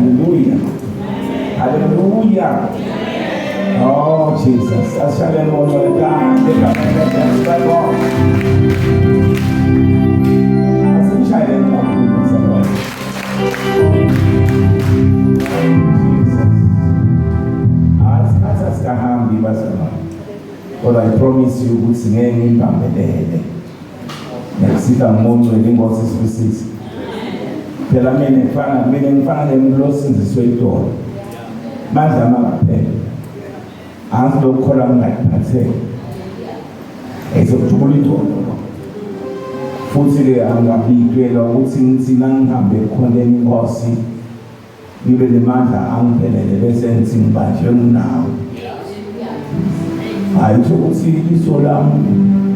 Hallelujah. Hallelujah. Oh, Jesus. I shall never know the God. They come and let them spread on. As a child, I'm not doing this at all. Jesus. But I promise you, good singing in Bambele. Next sit and moan when he was his. Tell a man and fan and lost in the sweet door. Madame, I'm no column like Pate. It's a truly door. Footsie and a big trail of woods in Sinan have been condemning horsey. You will demand her uncle and the best thing by you now. I told see this all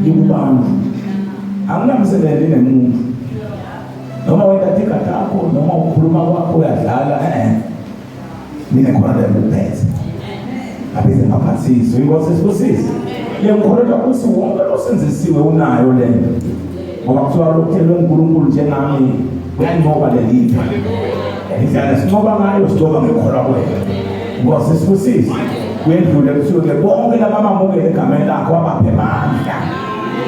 you want. I'm not saying in a move. No more that take a taco, no more Kuruma as Lala and Nina Corda pets. I bet I'm not see, so he was his possess. Young Corda was one person to see when I own them. Or to our hotel, Guru Genami, when nobody leave. And he said, nobody was told on the Corda way. Was his possess. When you them so the bomb in a mama movie come and aqua man.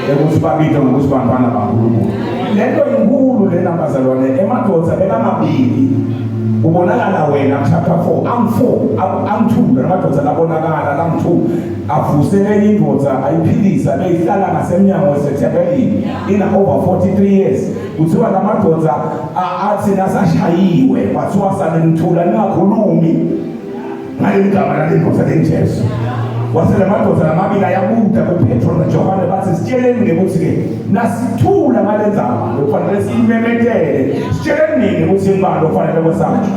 There was Babito was one about Guru. Then going Guru, then Amazon, Emma told Sabella baby. Ubonakala wena chapter 4 I'm 2 ramathoza labonakala I'm 2 afusele indodza ayiphilisa beyihlala ngasemnyango seThebelini in over 43 years kuthiwa lamadodza athi nasashayiwe kwathiwa salemthula ningakhulumi ngaligama lalendodza lenjesu wasele madodza lamabili ayabuda kuPetro noJohane bathi sitsheleni ngekuthi ke nasithula ngalenzaba kufanele simemetele sitsheleni ukuthi imbalo kufanele kwesakhe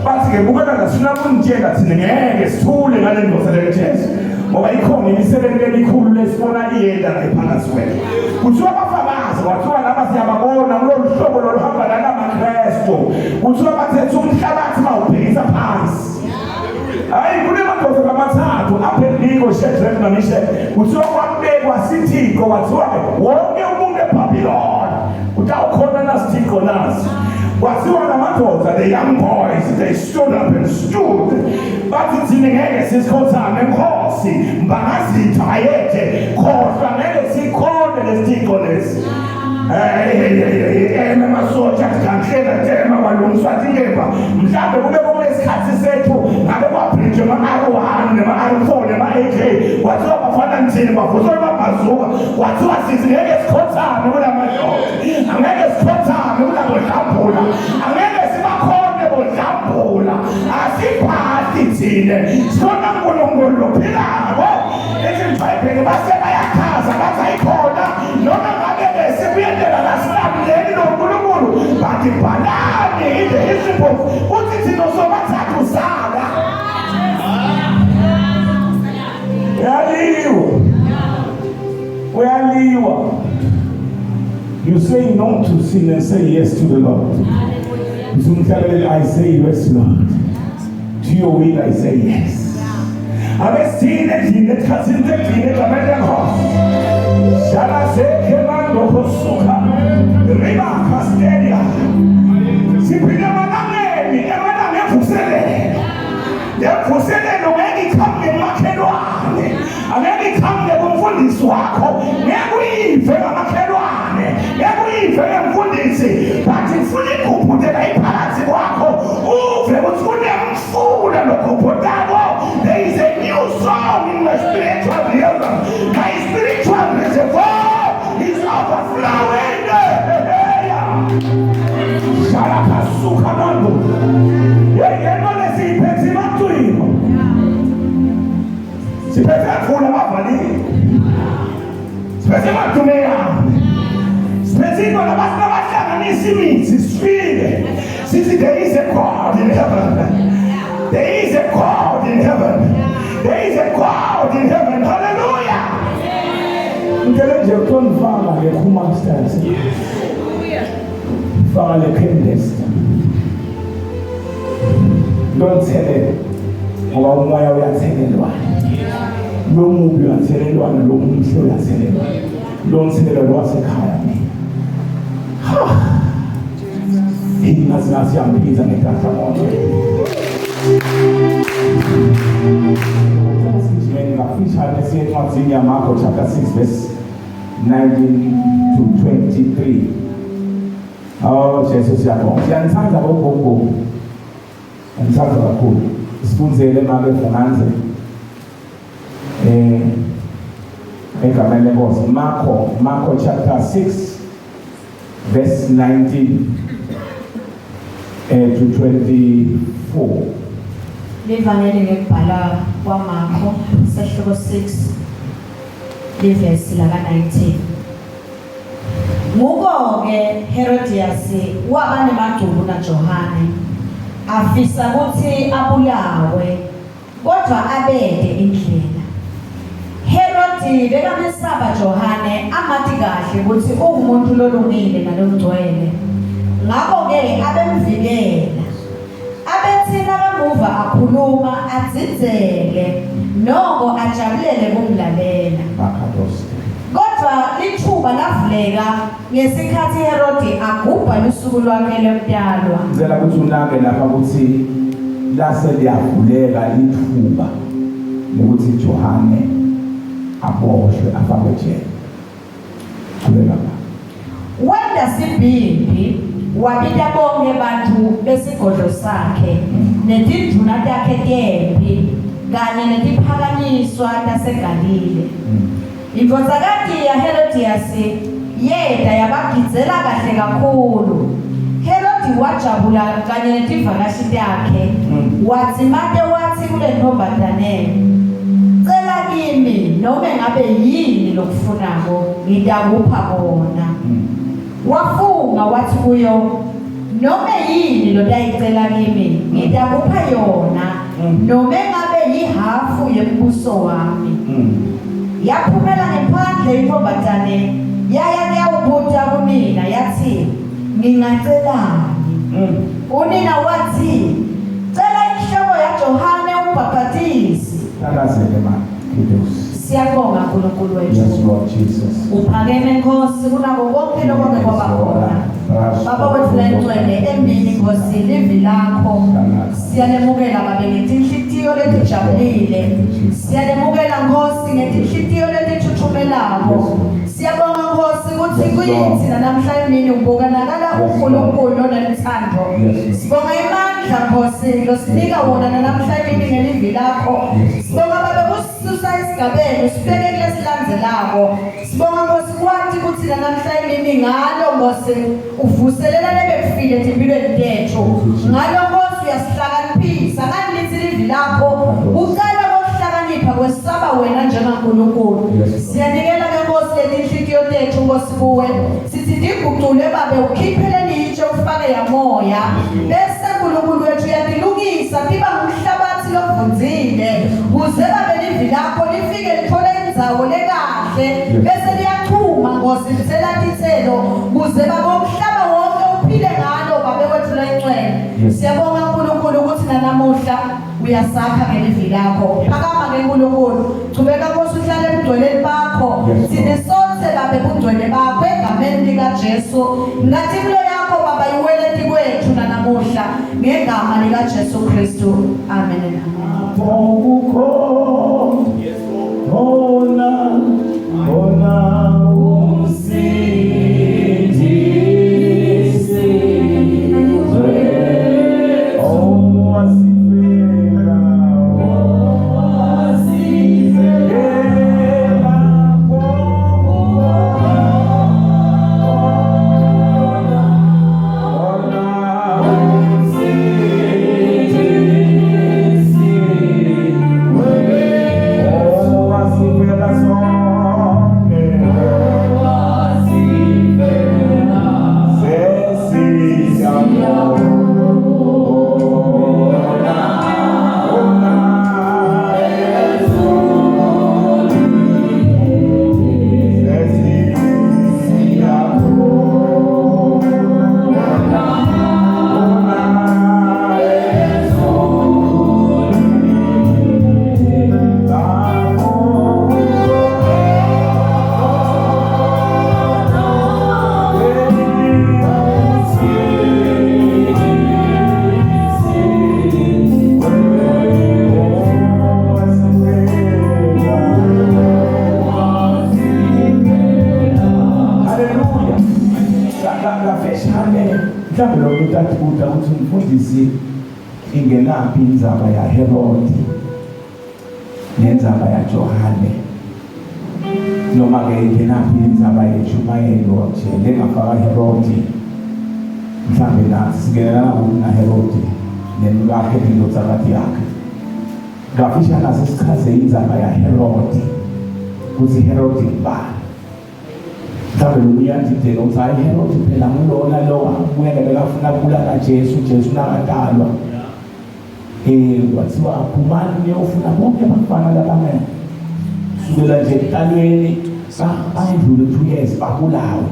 bathi ke bukela ngasifuna ukunitshela thina ngeke sithule ngalendodza lenjesu ngoba ikhona imisebenzi emikhulu lesifuna iyenda ngaphansi kwethu kuthiwa abafakazi kwathiwa laba siyababona kulolu hlobo loluhamba lamaKristu kuthiwa bathethe umhlabathi bawubhekisa phansi. Hayi kunemadoda amathathu aphezulu Shadrach noMeshach kuthiwa kwabekwa sithixo kwathiwa wonke umuntu eBabylon utawukhona nasithixo nasi kwathiwa lamadoda the young boys they stood up and stood bathi thina ngeke sisikhothame enkosi mbangazitha ayethe khohlwa ngeke sikhone lesithixo lesi emasotsha kanhlela tema kwalungiswa ingeba mhlambe kube kulesikhathi sethu ngabe kwabridge ama-R1 nema-R4 nema-AK kwathiwa bafana nthini bavuswa amabhazuka kwathiwa sithi ngeke sikhothame kulamadoda angeke sikhothame kulabodlambula angeke sibakhone bodlambula asiphathi thine sibona uNkulunkulu lophilako ezimbhayibheli basebayakhaza bathi ayikhona noma ngabe besebuyendela lasilambuleni noNkulunkulu bathi bhalani in the history book uthi thina sobathathu sala uyaliwa. You say no to sin and say yes to the Lord. I say yes, Lord. To your will I say yes. I've seen it in the cousin that in the house. Shall I say, Kemando Hosuka, the river Castelia, Sipidamanami, Emaname Fusele, the Fusele, no any come in Makedwane, and any come the Bufundiswako, every Makedwane, every Fundisi, but in fully put the Palazziwako, oh, there was good food and a Copotavo. There is a new song in the spiritual realm. My spiritual reservoir is overflowing. Shalakasukanando. Si pensa fulla mafali. Si pensa matumea. Spesino la basta basta manissimi. Si sfide. Si there is a God in heaven. There is a God in heaven. There is a God in heaven. Hallelujah. Ngeleje utonifaka ngekhumasters. Faka lekhendesta. Don't tell it. Ngoba umoya uyathelelwa. Lo mubi uyathelelwa lo muhle uyathelelwa. Don't tell it wasekhaya. Ha. Ingazi yambiza ngekhahlamonde. encwadini yaMarko chapter 6 verse 19 to 23. Oh Jesus siyabonga. Siyanithanda bogogo. Ngithanda kakhulu. Sifundzele mabe funanze. Egameni lenkosi. Marko chapter 6 verse 19 to 24. Livangeli ngekubhala kwaMarko sehluko 6 livesi laka 19. Muko-ke Herodias waba nemagcubu naJohane afisa ukuthi abulawe kodwa abede indlela. Herodi bekamesaba Johane amathi kahle ukuthi ungumuntu lolungile nalomgcwele. Ngakho-ke abemvikela. Abethina kamuva akhuluma adzidzele noko ajabulele kumlalela. Kodwa lithuba lavuleka ngesikhathi Herodi agubha lusuku lwakhe lomtalwa. Ngicela ukuthi unake lapha ukuthi lase liyavuleka ithuba lokuthi Johane aboshwe afakwe ejele. Wenda sibindi wabita bonke bantu besigodlo sakhe netinduna takhe tempi kanye netiphakanyiswa taseGalile. Indvodzakati ya Herodias yeda yabagidzela kahle kakhulu. Herodi wajabula kanye netivakashi takhe wadzimate wathi kule ntombazane, cela kimi noma ngabe yini lokufunako ngidakupha kona. Wafunga wathi kuyo, noma yini lotayicela kimi ngidakupha yona noma ngabe yihafu yembuso wami. Yaphumela ngephandle intombazane yaya kuyawubuza kunina yathi, ngingacelani? Unina wathi, cela inhloko yaJohane umbhaphatisi. Thandazela mama. Siyabonga uNkulunkulu wethu. Yes Lord Jesus. Uphakeme Nkosi kunako konke lokho kwaba khona. Baba wethu lengcwele emini Nkosi livi lakho. Siyalemukela babe ngetinhlitiyo letijabulile. Siyalemukela Nkosi ngetinhlitiyo letithuthumelayo. Siyabonga Nkosi ukuthi kuyithi namhla emini ubonakala uNkulunkulu onenthando. Sibonga imandla Nkosi losinika wona namhla emini ngelivi lakho. Sibonga babe kususa isigabeni usibeke kulesilandzelako. Sibonga Nkosi kwathi ukuthi namhla emini ngalo Nkosi uvuselela lebekufile empilweni tethu. Ngalo Nkosi uyasihlakaniphisa ngani lithi livi lakho ucela ukuhlakanipha kwesaba wena njengaNkulunkulu. Siyanikela ke Nkosi letinhlitiyo tethu Nkosi kuwe. Sithi ndigucule babe ukhiphele nitshe ufake yamoya. Bese uNkulunkulu wethu uyadilungisa tiba ngumhlabathi lovunzile. Kuze babe livi lakho lifike lithole indzawo lekahle. Bese liyachuma Nkosi lithela tithelo kuze babe umhlaba wonke uphile ngalo babe wethu lengcwele. Siyabonga uNkulunkulu ukuthi nanamuhla uyasakha ngelivi lakho. Phakama ngeNkulunkulu. Chubeka Nkosi uhlale ebungcweleni bakho. Sine sonke babe ebungcwele bakho egameni likaJesu. Ngathi impilo yakho baba iweleti kwethu nanamuhla ngegama likaJesu Kristu. Amen and amen. That's sisi ingenaphi indzaba yaHerodi nendzaba yaJohane, noma-ke ingenaphi indzaba yeShumayelo nje lengafaka Herodi. Mhlambe nathi singenelana naHerodi nemkakhe nendodzakazi yakhe. Ngafishane sisichaze indzaba yaHerodi ukuthi Herodi ngubani. Mhlambe lokuyandidela ukuthi hayi Herodi phela ngulona lo wena bekafuna kubulala Jesu nakadalwa. Kwathiwa aphumani niyofuna bonke abafana labangene sukela nje ekuqalweni bayedlule 2 years babulawe.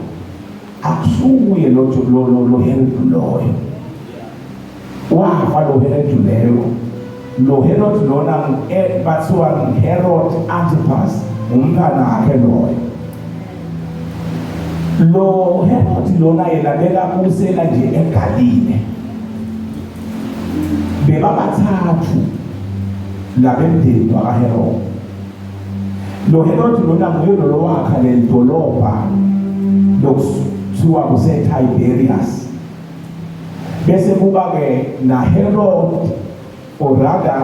Akusuye lo Herodi loyo wafa lo Herodi leyo. Lo Herodi lona bathiwa Herod Antipas umntana wakhe loyo. Lo Herodi lona yena bekabusela nje eGalile. Bebabathathu labemndeni wakaHerodi. Lo Herodi lona nguye lo wakha le dolobha lokuthiwa kuseTiberias. Bese kuba-ke naHerod or rather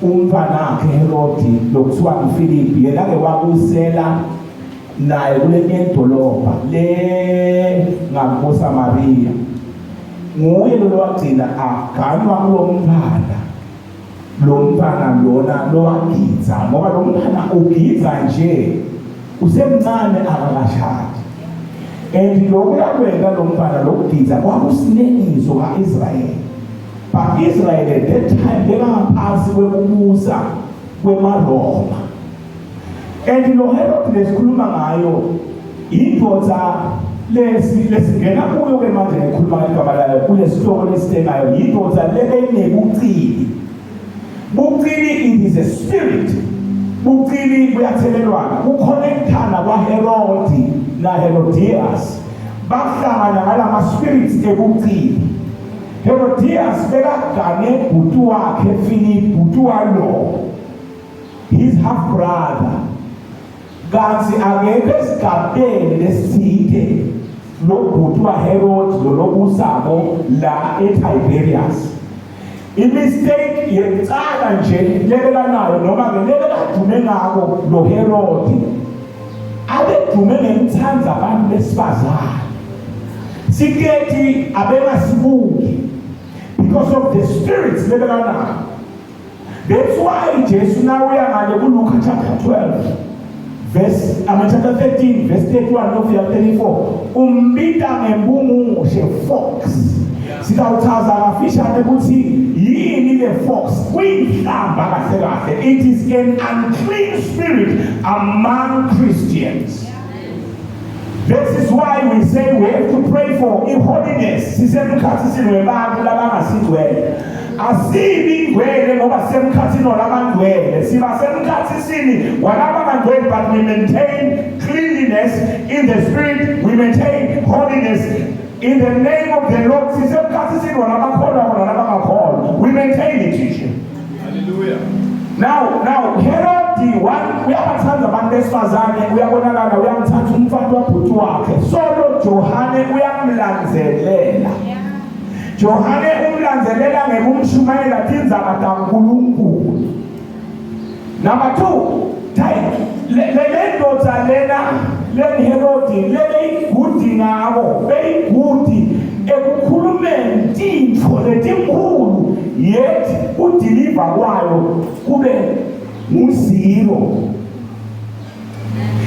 umfana wakhe Herodi lokuthiwa nguPhilip, yena-ke wabusela naye kule dolobha le ngakoSamariya. Nguye lo wagcina aganwa kulo mfana. Lo mfana lona lo wagidza ngoba lo mfana ugidza nje usemncane akakashadi. And lokhu yakwenza lo mfana lokugidza kwakusinengiso ka-Israyeli. But Israel at that time bekangaphansi kwekubusa kwemaRoma. And lo Herod lesikhuluma ngayo indvodza lesingena kuyo-ke manje ngikhuluma igama layo kulesihloko lesitengayo indvodza lebenebucili. Bucili, it is a spirit. Bucili buyathelelwana. Kuconnectana kwaHerodi naHerodias bahlangana ngalama-spirits ebucili. Herodias bekagane bhuti wakhe Philip, bhuti walo, his half brother. Kanti akekho esigabeni lesithile lo bhuti waHerodi lobusako la eTiberias. I-mistake yecala nje lebelanayo noma-ke lebeladume ngako lo Herodi abedume ngemthanda abantu besifazane. Sikethi abengasibuki because of the spirits lebelanayo. That's why Jesu nawe uyangale kuLuka chapter 12 chapter 13 verse 31 nofika 34 umbita ngembungushe fox. Sitawuchaza kafishane ukuthi yini le fox kuyihlamba kahle kahle. It is an unclean spirit among Christians. This is why we say we have to pray for holiness. Sisemkhathini webantu labangasingcwele. Asibi ngcwele ngoba semkhathini olabangcwele. Siba semkhathini walabangcwele, but we maintain cleanliness in the spirit. We maintain holiness in the name of the Lord. Sisemkhathini walabangcwele. We maintain it, teacher. Hallelujah. Now Herodi uyabathatha abantu besifazane, uyabonakala uyamthatha umfana wabhuti wakhe. Solo Johane uyamlanzelela. Johane umlanzelela ngekumshumayela tindzaba kaNkulunkulu. Number 2, le ndodza lena leHerodi lebeyigudi ngabo, beyigudi ekukhulumeni tintfo letinkulu, yet udiliva kwayo kube nguziro.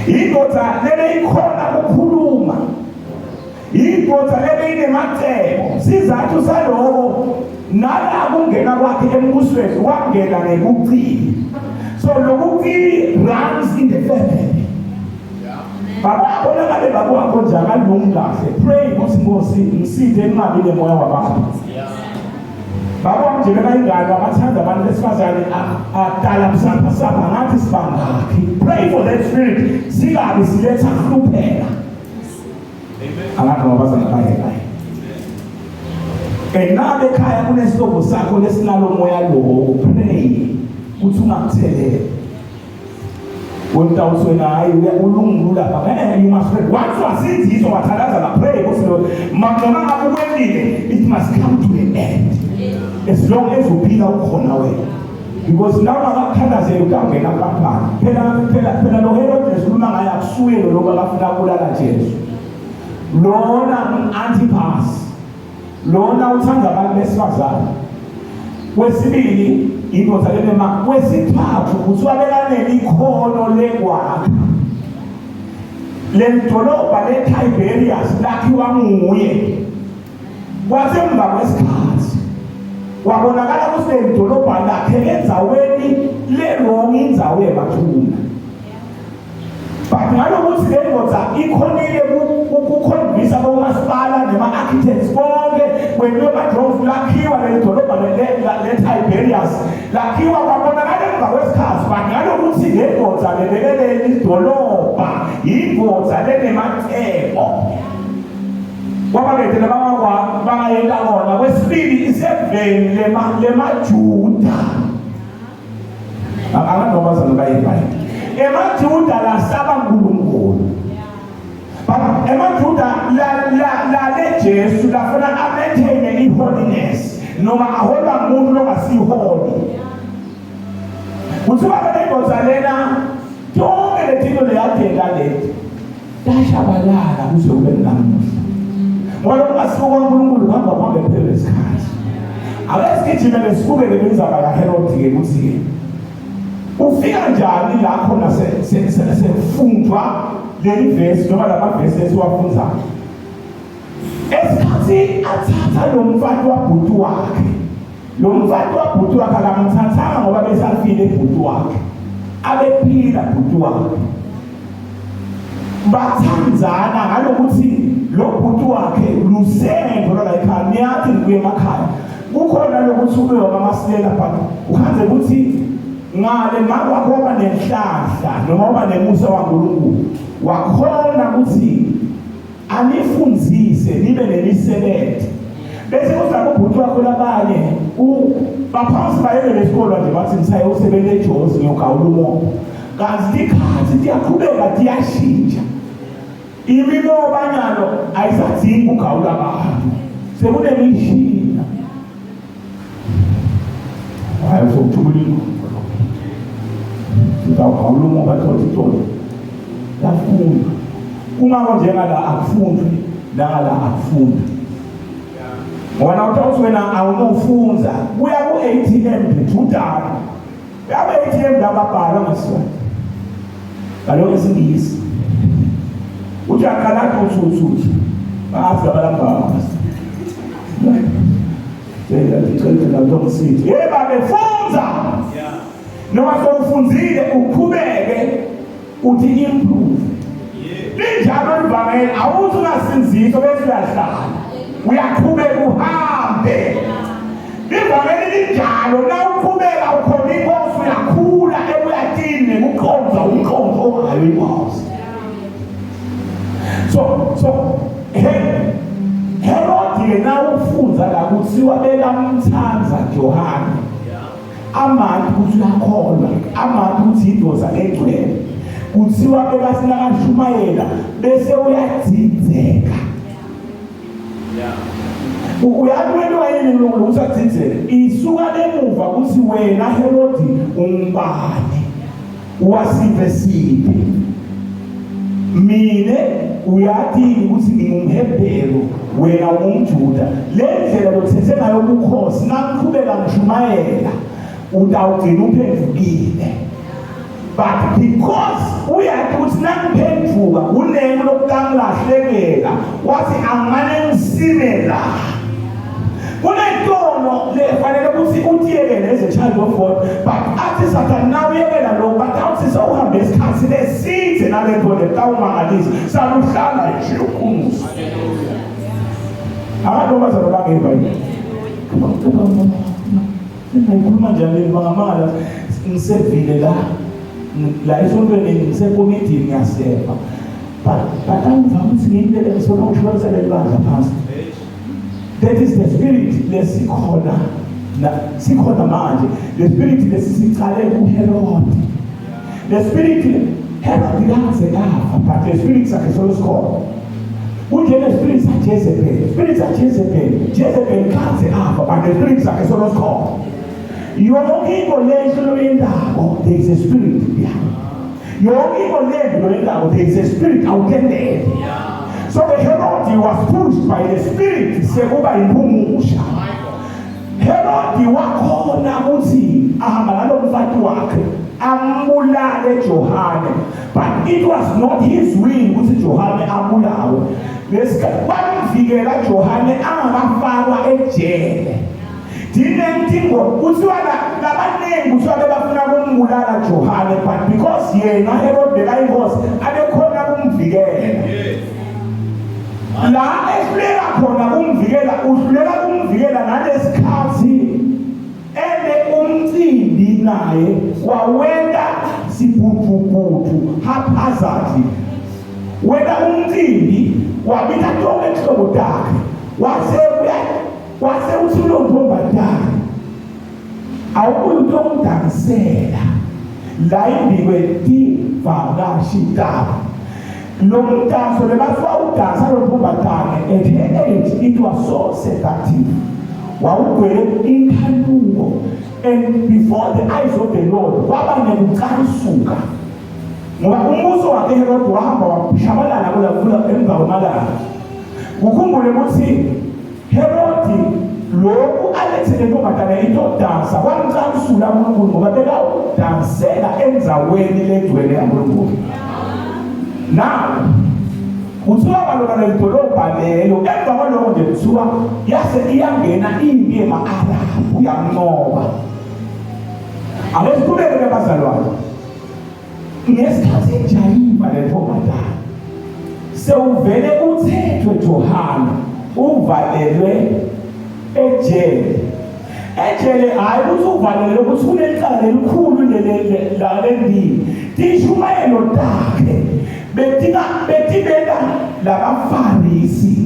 Indodza lebeyikhona ukukhuluma, indodza lebeyinemathebo. Sizathu saloko nala kungena kwakhe embusweni wangena ngebucili. So lobucili runs in the family. Baba bonakale baba wakho nje akalungahle. Pray Nkosi ngisithe engabi nemoya wabantu. Baba nje bekayingane abathanda abantu besifazane adala msapha ngathi sibangakhi. Pray for that spirit. Singabi siletha kuhlupheka. Abantu abazana baye. Enabe ekhaya kunesihlobo sakho lesinalo moya lo, pray uthi ungakuthelela. Wena uswena hayi ulungulula baba, you must pray. Once wasizizwa wathandaza la pray ukuthi lo magama ngakukwendile, it must come to an end. as long as uphila ukhona wena. Because now Thandazela utangena kampani. Phela lo Herod esikhuluma ngaye akusuye lo bakafuna kulala Jesu. Lona Antipas. Lona uthanda abantu besifazane. Kwesibili indoda lenema kwesithathu ukuthi wabekaneni ikhono lekwakha. Lentolobha leTiberias lakhiwa nguye. Kwasemva kwesikhathi wabonakala ukuthi lentolobha lakhe endzaweni le-wrong indzawo yeMathunda. But ngalokuthi le ndoda ikhonile ukukhonvisa bomasipala nema-architects bonke kwenziwe amadrones lakhiwa lentolobha leTiberias lakhiwa kwabonakala emva kwesikhathi. But ngalokuthi le ndoda lebekelele idolobha indoda lenemacebo kwababethele bangayenda kona. Kwesibili iseveni lemajuda akantombazana bayibhayibheli emajuda lasaba uNkulunkulu. Emajuda lale Jesu lafuna amaintaine i-holiness noma aholwa ngumuntu longasiholi. Kuthiwa benendoda lena yonke lezinto leyadela leti tashabalala kuze kube namuhla. Ngoba ungasuka uNkulunkulu kuhamba kuhambe phela isikhathi. Abesigijimele sikubeke kwenzaba yaHerod-ke ukuthi ufika njani la khona sefundwa leli verse noma lamavesi esiwafundayo. Esikhathi athatha lo mfati wabhuti wakhe. Lo mfati wabhuti wakhe akamthathanga ngoba besafile ibhuti wakhe. Abephila bhuti wakhe. Bathandzana ngalokuthi lo bhuti wakhe lusendo la ekhaya niyathi kuye emakhaya. Kukhona lokuthi ube waMasilela but ukhanze ukuthi ngale makwakho oba nenhlahla noma oba nemusa waNkulunkulu wakhona ukuthi anifundzise nibe nemisebenzi. Bese kuza kubhuti wakho labanye baphansi bayele lesikolo nje bathi ngisaye usebenze eJozi ngiyogawula umoya. Kanti ikhathi tiyaqhubeka tiyashintsha. Imibobanyalo ayisadingi ukugawula abantu. Sekunemishina. Hayi sokuthulile. Ngawugawula umoya bathole. Yafunda. Uma njengala akufundwi, nala akufunda. Ngoba uthi wena awunofunza, kuya ku-ATM ngithudana. Yabe ATM ngababhala ngesizathu. Kaloku isingisi. Uthi akhalaka uthuthi. Bathi abalamba. Ngicela ngomsithi. Yeba befunza. Noma sokufunzile uqhubeke uthi improve. Linjalo livangeli awuthi ungasinzisa bese uyahlala. Uyaqhubeka uhambe. Livangeli linjalo na uqhubeka ukhona inkosi uyakhula ebuyatini ukuqonza umqondo ongayo inkosi. So Herod na ufunza la kuthiwa bekamthanza Johana. Amanje ukuthi uyakholwa, amanje ukuthi indoda engcwele. Kuthiwa bekasinakashumayela bese uyadzinzeka. Uyaqwelwa yini lo usathinzela isuka emuva ukuthi wena Herod umbani wasive siphi mine uyathi ukuthi ngingumHebheru wena ungumJuda lendlela lokuthethe ngayo ubukhosi nakuqhubeka ngishumayela utawugcina uphendukile. But because uyathi ukuthi nakuphenduka unemo lokukangilahlekela wathi angane ngisimela kunentono lefanele ukuthi utiyekele as a child of God. But athi Satan nawe yekela lo but awuthi sewuhambe isikhathi leside nalento letawumangalisa saluhlala nje ukhumusa. Amantombazana bangevayile ngikhuluma njani bangamala ngisevile la esontweni ngisekomiti ngiyasefa but angivami ukuthi ngiyindlela ngisona ukushumayela elibandla phansi. That is the spirit lesikhona manje. The spirit lesicale kuHerod. The spirit Herod kaze kafa but the spirit sakhe solusikhona. Kunjene spirits aJezebel. Spirits aJezebel. Jezebel kanze apha but the spirits zakhe sonosikho. Yonke into lento yendawo there is a spirit behind. Yonke into lento yendawo there is a spirit awutendele. So the Herod was pushed by the spirit sekuba impumusha. Herod wakhona ukuthi ahamba nalomfati wakhe ambulale Johane, but it was not his will ukuthi Johane ambulawe. Lesikhathi bamvikela Johane angakafakwa ejele. Dinentingo kuthiwa labanengi kuthiwa bebafuna ukumbulala Johane, but because yena Herod bekayinkosi abekhona kumvikela. La ehluleka khona kumvikela, uhlulela kumvikela nalesikhathi umcimbi naye wawenda sibhubhubhubhu haphazardly. Wena umcimbi wabita tonke ehloko takhe wase uthi lo ntombazane awukuthi umdanisela la indiwe tivakashi tabo. Lo mdanso lebasuka udansa lo ntombazane at her age it was so seductive. Wawugwele inkhanuko, and before the eyes of the Lord waba nenkansuka ngoba umbuso wakhe Herod wahamba washabalala kula emva kwamalanga. Ukhumbule ukuthi Herod lokhu alethele ntombazane itodansa wamkansula uNkulunkulu ngoba bekawudansela enzaweni legcwele kaNkulunkulu. Now kuthiwa balona ledolobha lelo emva kwaloko nje kuthiwa yase iyangena impi ema-Arabhu yamnqoba. Abesiqhubeke bazalwane. Ngesikhathi ejayiva le ntombazane sewuvele uthethwe Johane uvalelwe ejele. Ejele hayi ukuthi uvalelwe ukuthi kunecala elikhulu lendini. Tishumayelo takhe betibeka labafarisi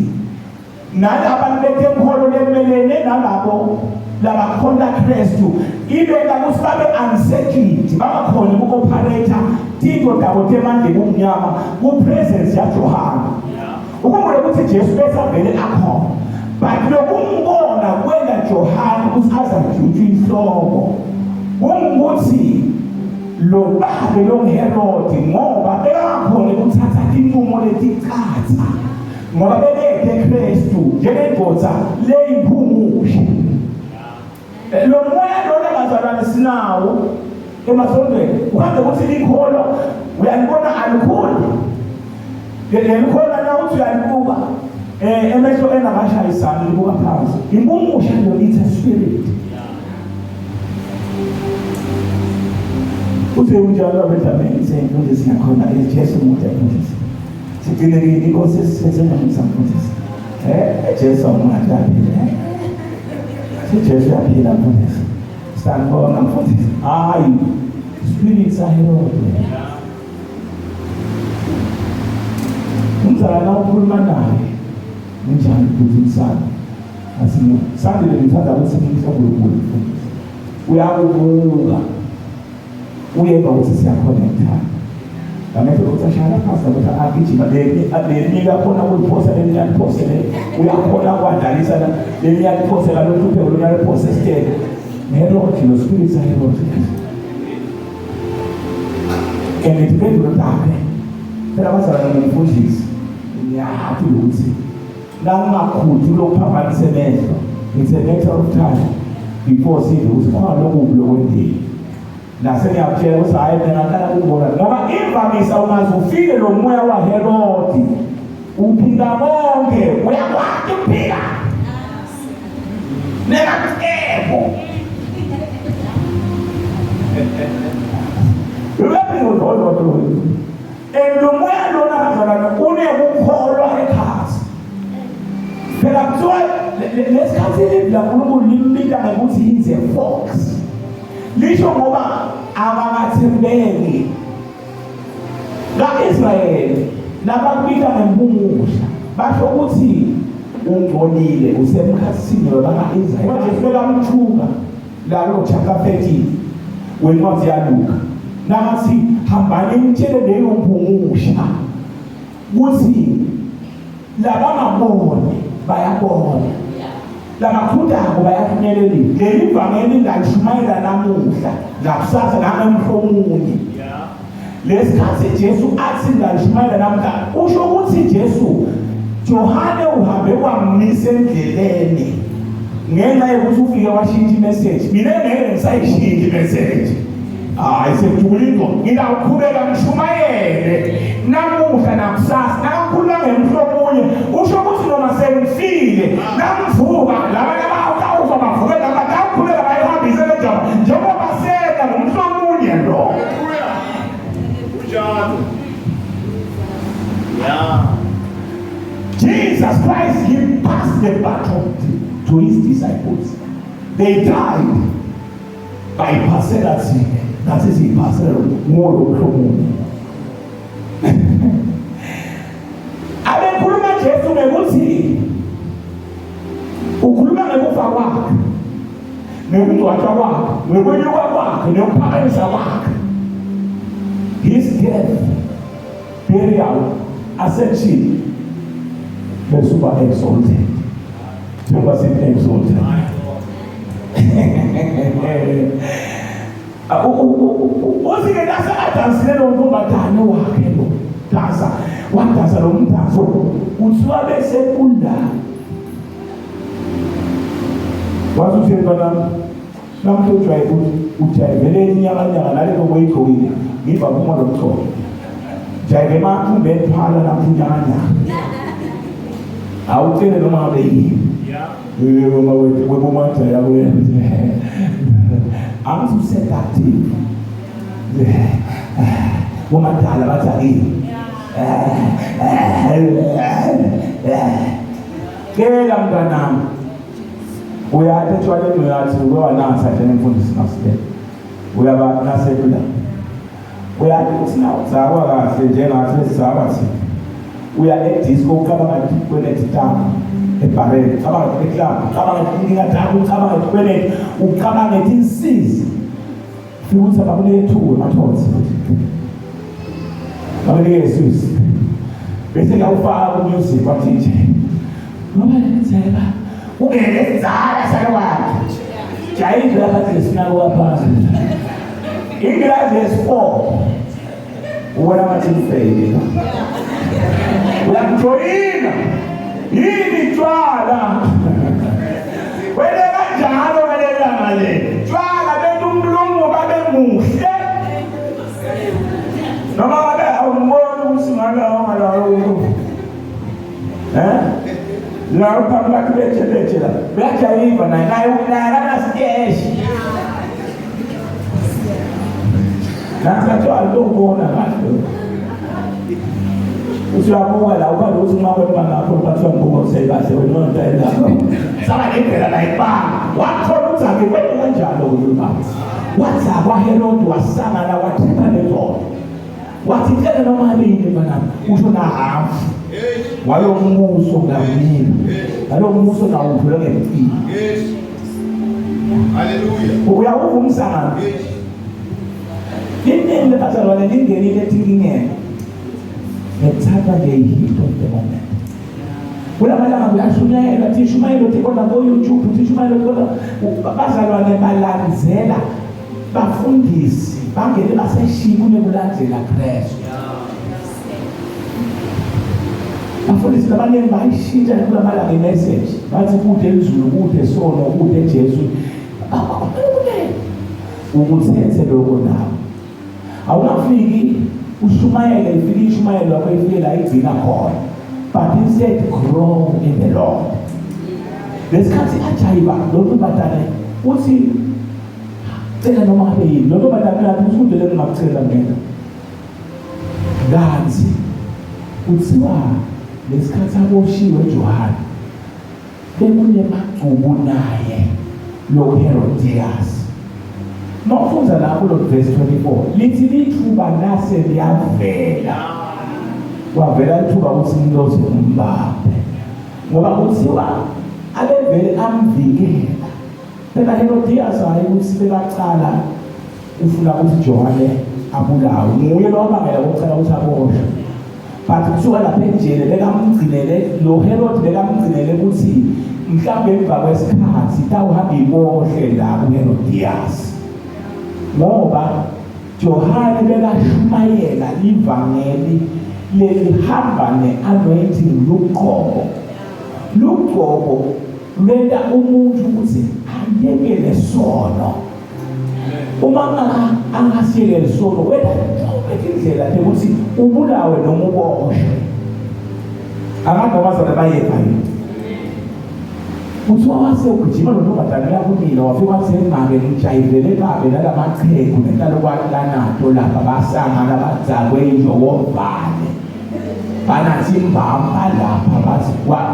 nalabantu betemkholo lemelene nalabo labakhonda Kristu ibeka ukuthi babe unsettled bangakhona uku-operator tinto dabo temandleni omnyama ku-presence yaJohane. Ukhumbule ukuthi Jesu besavele akhona, but lokumbona kwenda Johane ukuthi azajutshwa inhloko ukuthi lo babe lo Herod ngoba bekakhona ukuthatha inqumo leticatha ngoba bebeke Kristu njengendoda leyiphumusha. Lo moya lona bazalwane sinawo emasondweni uhambe ukuthi likholo uyalibona alikholi likholo na uthi uyalibuka emehlo enamashayisana libuka phansi impumusha lo it's a spirit. Uthi unjalo abedlameni seyimfundisi yakhona eJesu umuntu ayifundisa sigcinekile inkosi esisenza ngisamfundisa Jesu umungaphila Jesu yaphila mfundisi sanibona mfundisi hayi spirits aherod umzalana ukhuluma naye njani kuzinsana asimo sandile ngithanda ukuthi ngikuhlokule mfundisi uyakubuka uyeba ukuthi siyakhonekta ngamehlo ukuthi ashaya phasa ukuthi agijima lenika khona ukuphosa leniyaphose uyakhona kwadlalisa leniyaphose kalokhu phela leniyaphose stele Herod lo spirits Herod depende takhe phela bazalana ngumfundisi ngiyathi ukuthi nangakhuthu lokuphambanisa emehlo it's a matter of time before sidle ukuthi khona lokhu lokwendeni nasengiyakutshela ukuthi hayi ngingaqala ukubona ngoba imvamisa ungaze ufike lo moya waHerodi uphila konke uyakwazi ukuphila negakuthebo lo moya lona bazalwane unekukholwa ekhasi phela kuthiwa lesikhathi la uNkulunkulu limbika ngokuthi he's a fox. Lisho ngoba abakathembeki kaIsrayeli nabakubika ngempumusha basho ukuthi ungcolile usemkhathini wabaka-Israyeli manje sibeka umthuka lalo chapter 13 wencwadi yaLuka namathi hambani nitshele leyo mpumusha ukuthi labangaboni bayabona, labakhudako bayafinyelelisa. Leli ivangeli ngalishumayela namuhla ngakusasa nangemhlomunye. Lesikhathi Jesu athi ngalishumayela namuhla, usho ukuthi Jesu Johane uhambe kwamisa endleleni ngenxa yokuthi ufike washintsha imessage. Mina ngeke ngisayishintsha imessage. Sekujulile ngiyaqhubeka ngishumayele namuhla nakusasa nakukhuluma ngemhlomunye. Usho ukuthi noma sengifile namvuka labanye abawuza bavuke labaqhubeka bayihambise le ndaba njengoba sena ngomhlomunye lo. Jesus Christ, he passed the baton to his disciples. They died by parcelity. That is, he passed more of abekhuluma Jesu ngekuthi ukhuluma ngekufa kwakhe, ngokungcwatshwa kwakhe, ngokwenyuka kwakhe, nokuphakamisa kwakhe. His death, burial, ascension, the super exalted. Never say exalted. Usike nasa adansile lo ntombazane wakhe lo dansa wadansa lo mdanso uthiwa bese kunda wazuthenga namhla ujayivele inyakanyaka nalelo boyigqokile ngiva kuma lo mtholo jayive maphumbe ethwala namhla inyakanyaka awuthele noma ngabe yini yebo webomatha yawe angisusedative womadala bathi kela mntanami uyathi etshwaleni uyathi uyawanasa njengemfundisi masile uyabanasela uyathi uthi nawo zakwa kahle njengathi lesizakwa thina uya edisco ucabanga kwelethi tama ebhareni ucabanga eklab ucabanga ingathaku ucabanga kwelethi ucabanga insizi futhi abakunike thuwe mathonsi bakunike Jesus bese ngawufaka ku-music wathi nje ngoba lenzeka ungeke zala sakwakhe jayive lapha sinako waphansi ingilazi yesi-4 ubona ngathi mfeyile uyamjoyina yini tshwala wele kanjalo welelanga le tshwala bethi umlungu babe muhle noma ngabe awumboni ukuthi ngalawo lawo phambi lakhe bethe la beyajayiva naye kanasiteshi nangathi alobona kahle usiyabuka la ukade uthi nxa kwemangakho bathiwa mbuko seyikahle wena ontayelakho saba ngendlela la ibanga wakhona ukuthi akekwenye kanjalo uyuba wathi akwaherodi wasangana wathipha letono wathi tshela noma abini manami usho nahafu walombuso ngamini nalombuso nawudlula ngempilo uyawuva umsangano iningi lebazalwane lingenile ethi lingene ethatha the heat of the moment. Kulamalanga kuyashunyayelwa tishumayelo tikhona ko-YouTube tishumayelo tikhona bazalwane balandzela bafundisi bangene baseshiya kunekulandzela Kristu. Bafundisi labanengi bayishintsha kulamalanga imessage bathi kude elizulu kude sono kude Jesu ukuthethe lokho nawo awungafiki ushumayele ifike ishumayelo lakho ifike la igcina khona but instead grow in the Lord. Lesikhathi ajayiba lo ntombazane uthi cela noma ngabe yini lo ntombazane yathi usukudele kungakucela mina kanti kuthiwa lesikhathi aboshiwe Johane bekunemagcubu naye lo Herodias. Mawufunza lapho lo verse 24 lithi lithuba lase liyavela wavela ithuba ukuthi umuntu umbambe ngoba kuthiwa abevele amvikela phela Herodias hayi ukuthi bekacala ufuna ukuthi Johane abulawe nguye lo wabangela ukucela ukuthi aboshwe but kuthiwa lapha ejele bekamgcinele lo Herod bekamgcinele ukuthi mhlawumbe emva kwesikhathi tawuhamba ibohle la kuHerodias ngoba Johane bekashumayela ivangeli lelihamba ne-anointing lugqobo lwenta umuntu ukuthi ayekele sono uma angasiyekele sono wena indlela ukuthi ubulawe noma uboshwe abantomazana bayephayo kuthiwa wase ugijima nontombazane yakunina wafika wasengabe ngijayivele babe nalamaqhegu nentalo kwalanato lapha basangana badzakwe injokovane banathi imbamba lapha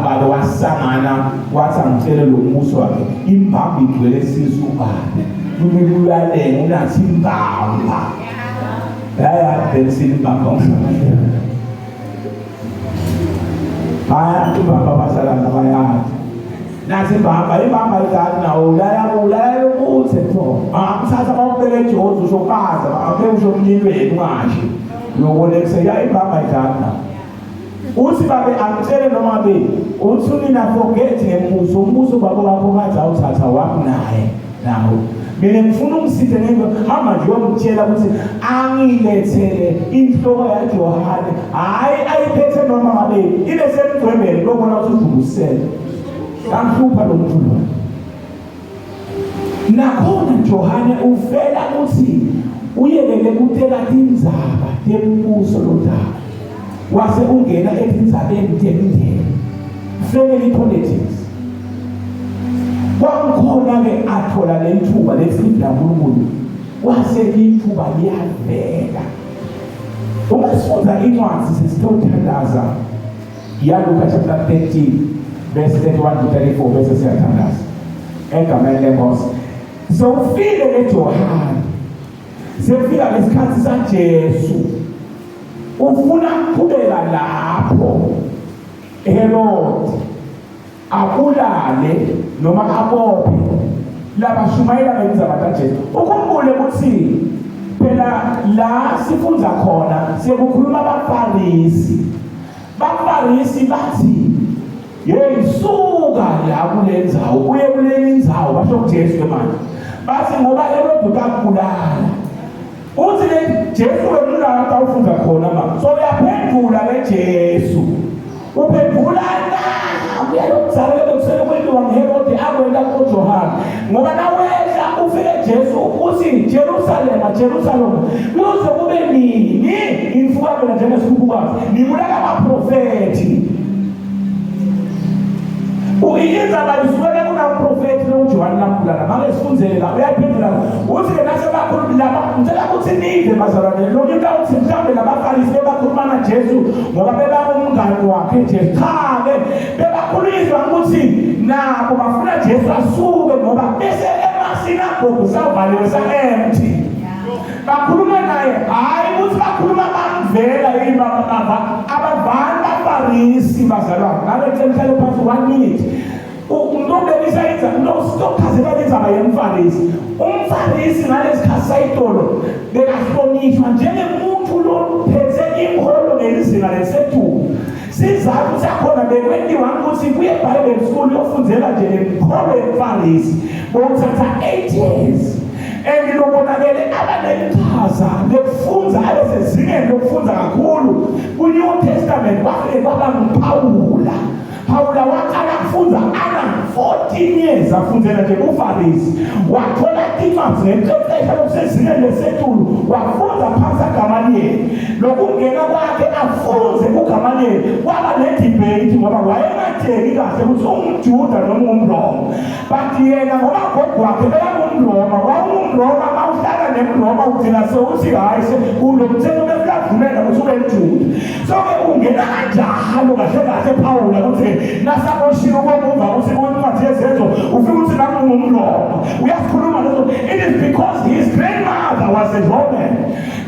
babe wasangana wathi angitshele lo muso wakhe imbamba igcwele sizubane lumilulalenga unathi imbamba yayabhensini imbamba bayathi imbamba basalana bayathi nathi imbamba izani nawo ulaya yokuthi mthatha bawubeke ejozi ushokaza ake usho umlilweni ungashi yokolekseya imbamba izani nawo uthi babe angitshele noma be uthi unina forget ngembuso umbuso babo bakho kathi awuthatha wakunaye nawo mina ngifuna umsithe ngento hamba nje uyomtshela ukuthi angilethele inhloko yaJohane hayi ayiphethe noma ngabe ibe semgwembeni lokubona ukuthi udubusele kamhlupha lo muntu lo nakhona Johane uvela uthi uyekele kutela indzaba yembuso lodaba wase ungena etindzabeni temndeni family politics kwakukhona ke athola lethuba lesifunda uNkulunkulu wase lithuba liyavela uma sifunza incwadi sesitothandaza yaLuka chapter 13 verse 31 to 34 bese siyathandaza egameni lenkosi sofile leJohane sefika lesikhathi saJesu ufuna kuqhubeka lapho Herod abulale noma abophe labashumayela ngenzaba kaJesu ukhumbule ukuthi phela la sifunza khona sekukhuluma abaFarisi bathi yeyisuka la kulendzawo uye kulendzawo basho kuJesu manje bathi ngoba Herod kakubulala uthi le Jesu wemlala awufunza khona manje so uyaphendula leJesu uphendula na uyalokuzaleka kusele kwendwa ngeHerod akwenda kuJohane ngoba nawehla ufike Jesu uthi Jerusalem kuze kube nini imfuka phela njengesikubukazi nibulala abaprofeti uyiyenza bayiswele kuna umprofeti noJohane lampulana manje sifunzele la uyaphendula uthi nase bakhuluma laba ngicela ukuthi nize bazalwane lo into uthi mhlambe labaFarisi bebakhuluma naJesu ngoba bebabumngani wakhe Jesu cha bebakhulizwa ukuthi nabo bafuna Jesu asuke ngoba bese emasinagogu savaliwe sa-empty bakhuluma naye hayi ukuthi bakhuluma bamvela abavana abaFarisi bazalwane ngabe mhlale phansi 1 minute umfundisi umfarisi ngalesikhathi sayitolo bekahlonishwa njengemuntu lo phethe imholo ngelizinga lesethu sizathu sakhona bekwendiwa ukuthi kuye eBible school yofundzela nje lemkholo yemfarisi bokuthatha 8 years engilobonakele abaneqhaza lekufundza abesezingeni lokufundza kakhulu ku-New Testament bafike babangupawula Paula waqala kufunza ana 14 years afundzela nje kuFarisi wathola incwadi ngeqeqesho lokusezingeni lesetulu wafunza phansi kaGamaliyeli lokungena kwakhe afunze kuGamaliyeli kwaba nedebate ngoba wayengatheki kahle ukuthi umJuda noma umRoma but yena ngoba gogo wakhe bekangumRoma wawumRoma mawuhlala nemRoma ugcina sewuthi hayi kulomthetho bekavumela ukuthi ube mJuda so ke ungena kanjalo kahle Paula ukuthi nasaboshilo kwamva ukuthi incwadi yezenzo ufika ukuthi nami ngumRoma uyakhuluma lezo it is because his grandmother was a Roman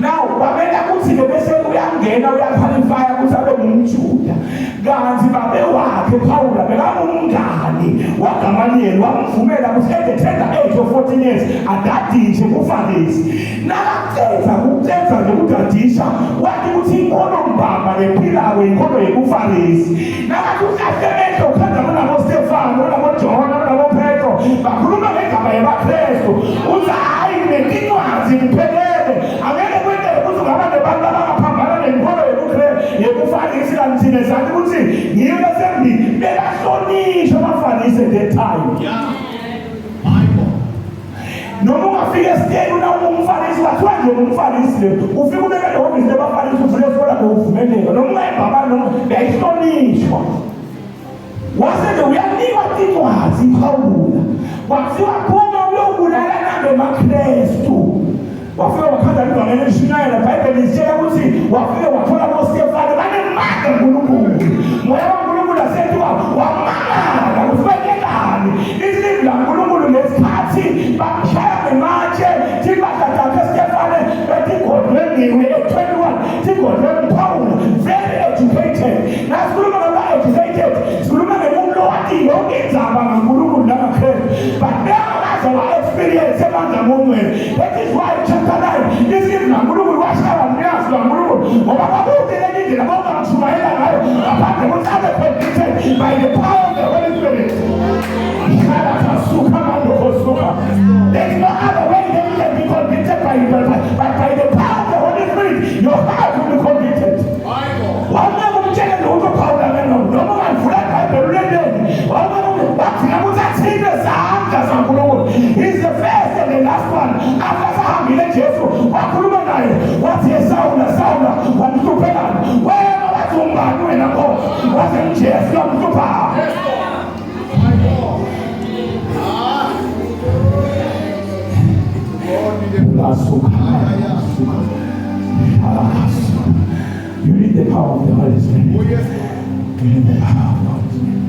now babela ukuthi bese uyangena uyaqualify ukuthi abe ngumJuda kanti babe wakhe wakhe Phawula bekangumngani waGamaliyeli wamvumela ukuthi at the tender age of 14 years adadishe kuFarisi. Nakacela ukucela nje ukudadisha wathi ukuthi inkolo mbamba lephilayo inkolo yebuFarisi. Nakathi usesebenza ukhanda nabo Stefano nabo Jona nabo Petro bakhuluma ngegama yebaKristu. Uthi hayi nencwadi iphelele angeke kwenzeke ukuthi ngabantu abangaphambana nenkolo yebuFarisi kanti thina sathi ukuthi yiyo lesembi belahlonishwa abaFarisi at that time. Noma ungafika esiteni na umFarisi wathiwa nje umFarisi le ufika ubeka lehhovisi lebaFarisi uvule sola ngokuvumeleka noma ungayibhabani noma beyayihlonishwa. Wasenje uyanikwa incwadi Phawula waziwa khona uyobulala nabo emaKristu. Wafika wakhanda ingane eshinayela iBhayibheli isitshela ukuthi wafika wathola noStefano banemandla uNkulunkulu. Moya kaNkulunkulu asethi wamangala ukuthi bengekani izindlu laNkulunkulu lesikhathi bamshaya ngematshe thithi bathatha Stefano bethi godleniwe e21 thigodle Phawula very educated. Nasikhuluma ngaba-educated sikhuluma ngemuntu owathi yonke indzaba ngaNkulunkulu namaKristu but bengakaze wa-experience emandla kaNkulunkulu. That is why chapter 9 isithi naNkulunkulu washaya mnyazi kaNkulunkulu ngoba bakude leli ndlela bongamshumayela ngayo ngaphandle kokuthi abe convicted by the power of the Holy Spirit. There is no other way they can be convicted by the power of the Holy Spirit. Your heart will be convicted. Wama kumtshela lutho Phawula noma ungavula iBhayibheli lendeni wathi ngakuzathile zandla zaNkulunkulu. He's the first and the last one. After sahambile Jesu wakhuluma naye wathi Sawula Sawula wamhluphekani wena wathi ungani wena Nkosi wathi Jesu yamhlupha. You need the power of the Holy Spirit. You need the power of the Holy Spirit.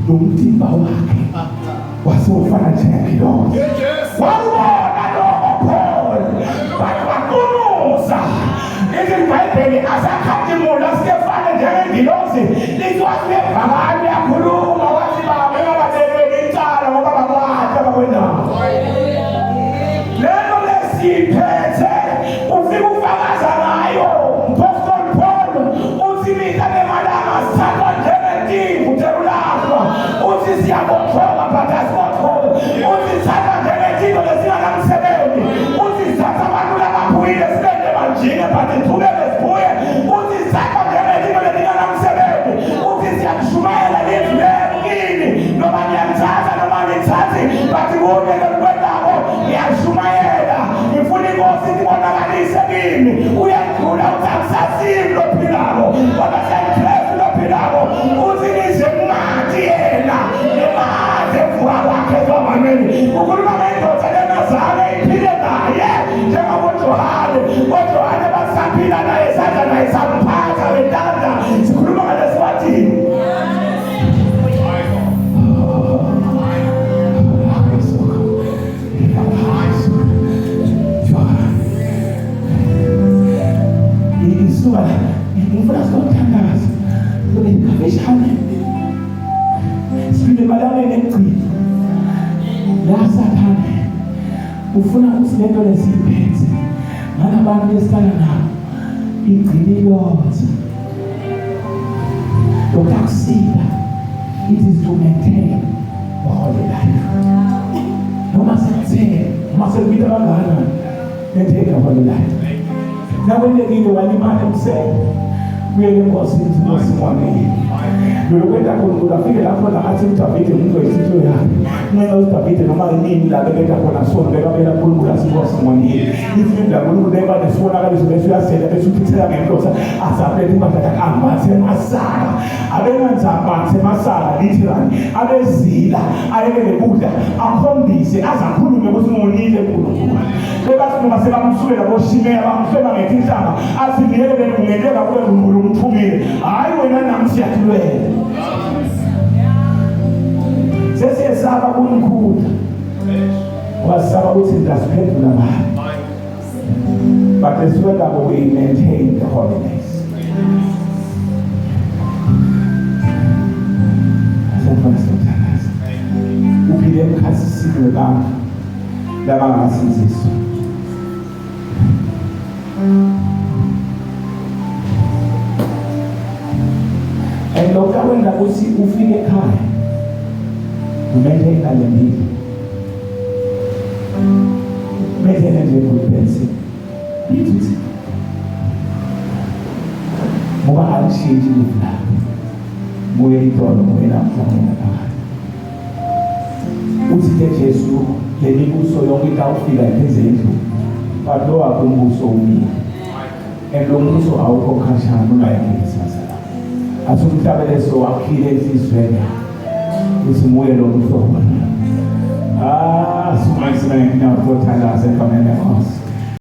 Umtimba wakhe wasofana njengekilosi wabona lokho Paul bakunusa iBhayibheli asakhazimula Stefano njengekilosi litwathi ebhakani yakhuluma wathi baba engabathekeli icala ngoba bakwathi abakwenza lelo lesiphethe ufika ufakaza ngayo Apostle Paul uthi mina nemalanga sithathwa njengetimvu uthi siyabothoka but asibothoka uthi sithatha njengezinto lesingakamsebenzi uthi sithatha abantu lababuyile sibende emanjini but ithubele sibuye uthi sithatha njengezinto lesingakamsebenzi uthi siyalishumayela lizwi La Sathane ufuna ukuthi lento lesiphethe ngalabantu esihlala nabo igcine yonke lokukusida. It is to maintain the holy life. Noma sekubita kangaka maintain the holy life. Nakwendekile walimala emsebe kuyele enkosini Simoni. Lokwenda khona afike lapho la athi uDavide umuntu wesitho yakhe. Nxa uDavide noma inini la beka khona sona beka bela kuNkulunkulu Simoni. Ifunda kuNkulunkulu beba nesibonakaliso bese uyasela bese uphithela ngenhloso asaphethe impahla amathe masaka. Abenanzaba semasaka literally abezila ayekele ukudla akhombise azakhulume ukuthi ngonile kuNkulunkulu. Bebathi noma sebamsukela boShimeya bamhleba ngetinhlamba athi ngiyeke ngiyeleka kube uNkulunkulu umthumile. Hayi wena namsiyathulele. Sesiyesaba kuNkulunkulu. Wasaba ukuthi ndasiphendula ngani. But as well we maintain the holiness. Uphile emkhasisini webantu labangasinziswa. And lokho wenda ukuthi ufike ekhaya umenthe ingalendile methene nje kupensi lithi ngoba alishintshe lifla moya itolo moya namhlanje phakathi uthi ke Jesu lemibuso yonke ikawufika phezulu batho wakho umbuso umile elombuso awukho khashana ungayekisa asumhlabeleso wakhile isizwela usimuye lo mhlobo. Sumayisina ngiyakuthandaza egameni lenkosi.